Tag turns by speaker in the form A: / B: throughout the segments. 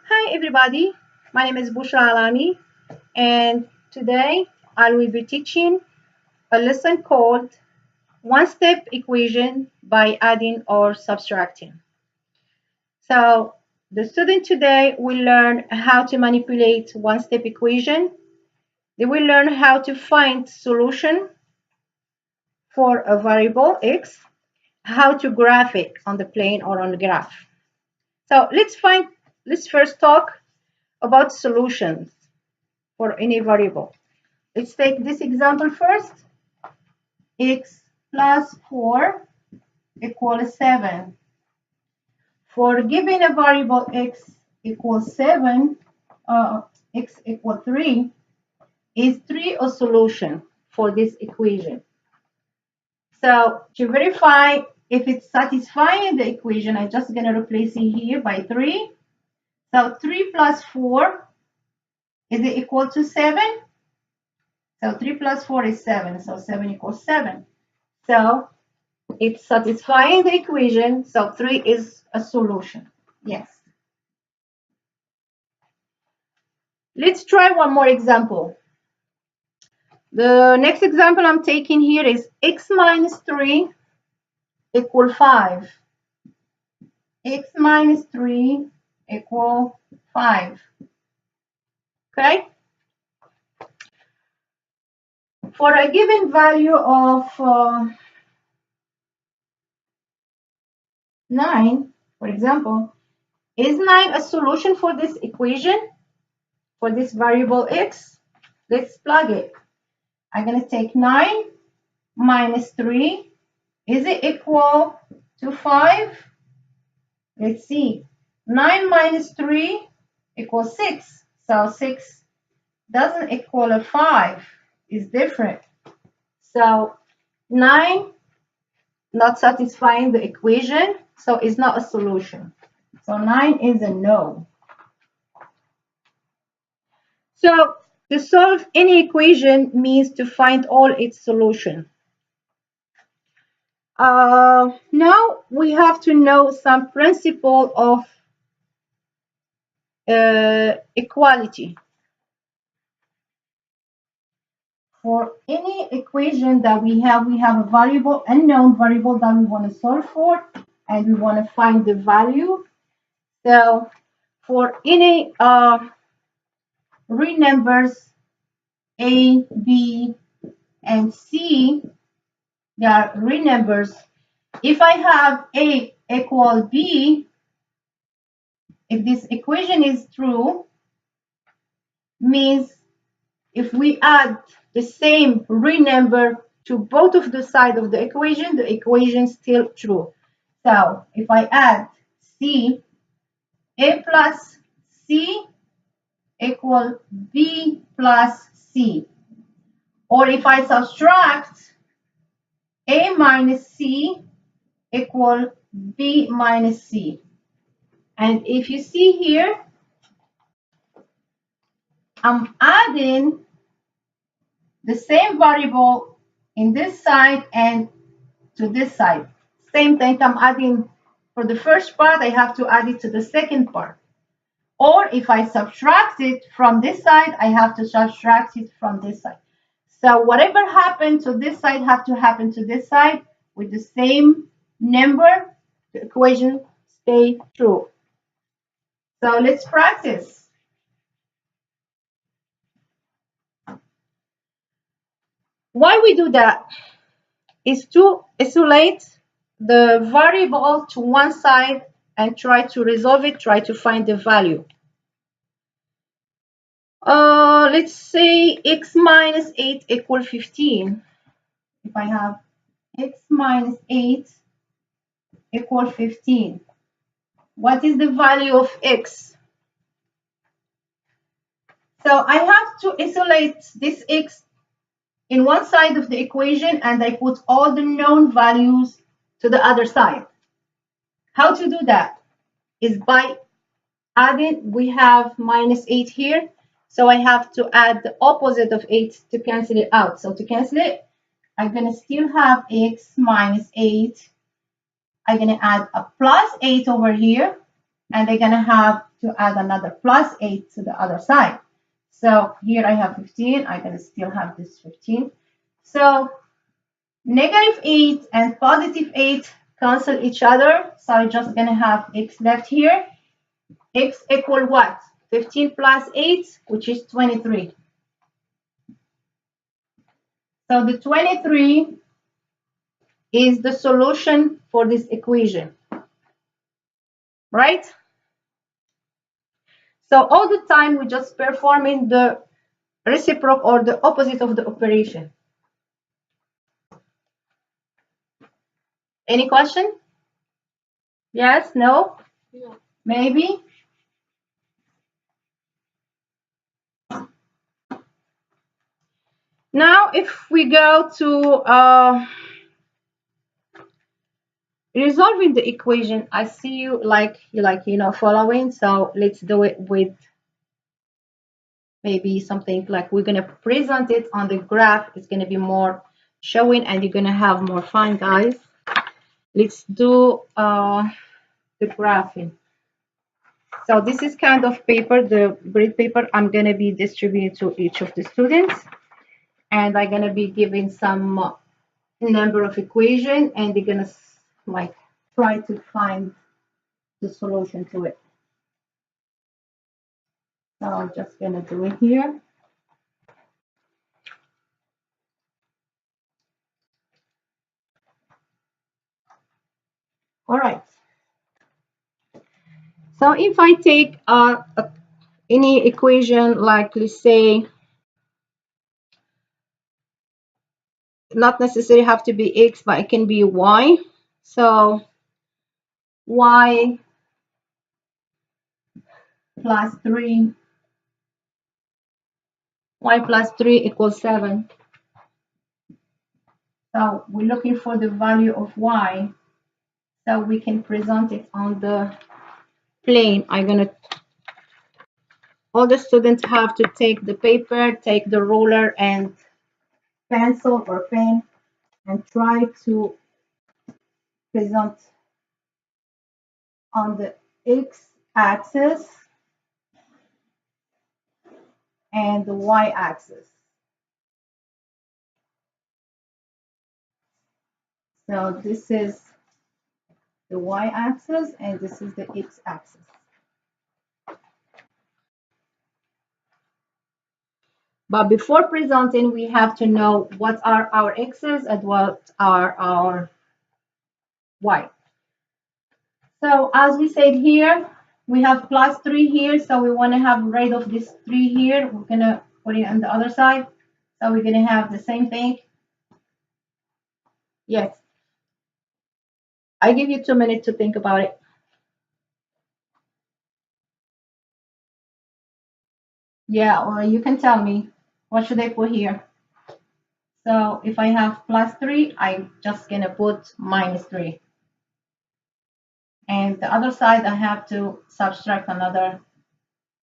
A: Hi everybody, my name is Bushra Alami and today I will be teaching a lesson called one-step equation by adding or subtracting. So the student today will learn how to manipulate one-step equation. They will learn how to find solution for a variable x, how to graph it on the plane or on the graph. So let's first talk about solutions for any variable. Let's take this example first. X plus 4 equals 7. For given a variable x equals 7, x equals 3, is 3 a solution for this equation? So to verify if it's satisfying the equation, I'm just going to replace it here by 3. So 3 plus 4 is it equal to 7? So 3 plus 4 is 7. So 7 equals 7. So it's satisfying the equation. So 3 is a solution. Yes. Let's try one more example. The next example I'm taking here is x minus 3 equal 5. X minus 3 equal 5. Okay? For a given value of 9, for example, is 9 a solution for this equation, for this variable x? Let's plug it. I'm going to take 9 minus 3. Is it equal to 5? Let's see. 9 minus 3 equals 6. So 6 doesn't equal a 5. It's different. So 9 not satisfying the equation, so it's not a solution. So 9 is a no. So to solve any equation means to find all its solution. Now we have to know some principle of equality. For any equation that we have a variable, unknown variable that we want to solve for, and we want to find the value. So for any real numbers A, B, and C, they are real numbers. If I have A equal B, if this equation is true, means if we add the same real number to both of the sides of the equation is still true. So if I add C, A plus C equal B plus C. Or if I subtract A minus C equal B minus C. And if you see here, I'm adding the same variable in this side and to this side. Same thing, I'm adding for the first part, I have to add it to the second part. Or if I subtract it from this side, I have to subtract it from this side. So whatever happened to this side have to happen to this side with the same number, the equation stay true. So let's practice. Why we do that is to isolate the variable to one side and try to resolve it, try to find the value. Let's say x minus 8 equal 15. If I have x minus 8 equal 15, what is the value of x? So I have to isolate this x in one side of the equation and I put all the known values to the other side. How to do that is by adding, we have minus 8 here, so I have to add the opposite of 8 to cancel it out. So to cancel it, I'm going to still have x minus 8. I'm going to add a plus 8 over here, and I'm going to have to add another plus 8 to the other side. So here I have 15. I'm going to still have this 15. So negative 8 and positive 8 cancel each other. So I'm just going to have x left here. X equal what? 15 plus 8, which is 23. So the 23 is the solution for this equation, right? So all the time we're just performing the reciprocal or the opposite of the operation. Any question? Yes? No? No. Maybe? Now, if we go to resolving the equation, I see you following. So let's do it with maybe something like we're gonna present it on the graph. It's gonna be more showing, and you're gonna have more fun, guys. Let's do the graphing. So this is kind of paper, the grid paper I'm gonna be distributing to each of the students, and I'm gonna be giving some number of equation, and they're gonna like try to find the solution to it. So I'm just gonna do it here. All right. So if I take any equation, like let's say, not necessarily have to be x, but it can be y. So y plus 3, y plus 3 equals 7. So we're looking for the value of y, so we can present it on the plane. All the students have to take the paper, take the ruler and pencil or pen, and try to present on the x-axis and the y-axis. So this is the y-axis and this is the x-axis. But before presenting, we have to know what are our x's and what are our y. So as we said here, we have plus 3 here, so we want to have rid of this 3 here. We're going to put it on the other side. So we're going to have the same thing. Yes. I give you 2 minutes to think about it. Yeah, or you can tell me, what should I put here? So if I have plus 3, I'm just going to put minus 3. And the other side, I have to subtract another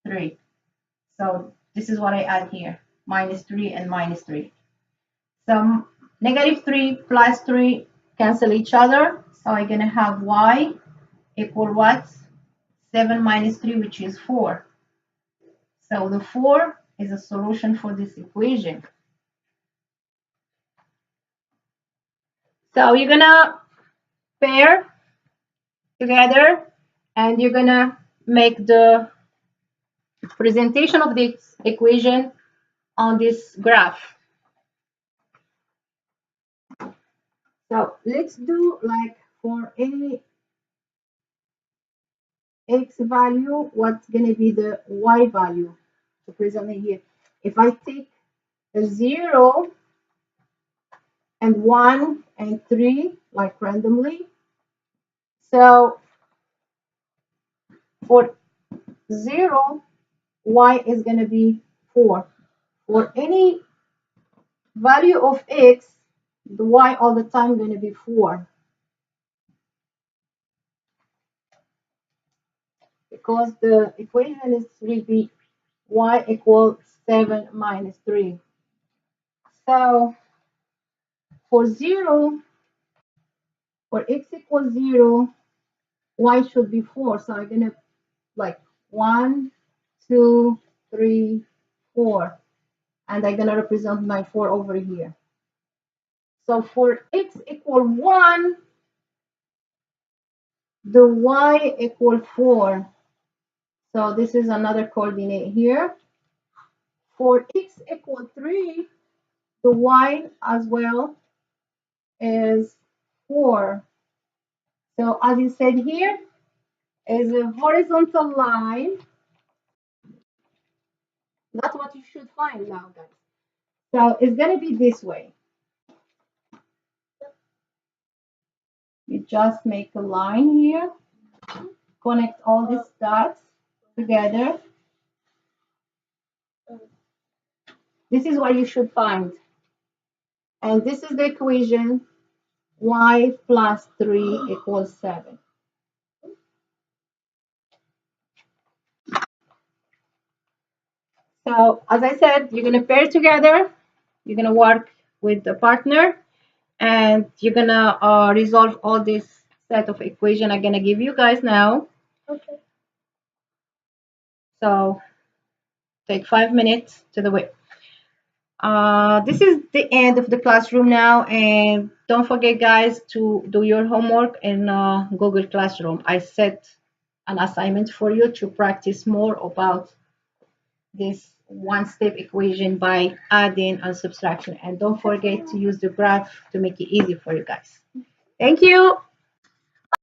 A: 3. So this is what I add here, minus 3 and minus 3. So negative 3 plus 3 cancel each other. So I'm going to have y equal what? 7 minus 3, which is 4. So the 4 is a solution for this equation. So you're going to pair together and you're going to make the presentation of this equation on this graph. So let's do like for any x value, what's going to be the y value to present it here. If I take a 0 and 1 and 3 like randomly, so for 0, y is going to be 4. For any value of x, the y all the time going to be 4. Because the equation is will be y equals 7 minus 3. So for 0, for x equals 0, y should be 4. So I'm going to like 1, 2, 3, 4. And I'm going to represent my 4 over here. So for x equal 1, the y equal 4. So this is another coordinate here. For x equal 3, the y as well is 4. So as you said here, is a horizontal line. That's what you should find now, guys. So it's going to be this way. You just make a line here, connect all these dots together. This is what you should find. And this is the equation y plus 3 equals 7. So as I said, you're going to pair together. You're going to work with a partner. And you're going to resolve all this set of equation I'm going to give you guys now.
B: Okay.
A: So take 5 minutes to the way. This is the end of the classroom now, and don't forget, guys, to do your homework in Google Classroom. I set an assignment for you to practice more about this one-step equation by adding and subtraction. And don't forget to use the graph to make it easy for you guys. Thank you.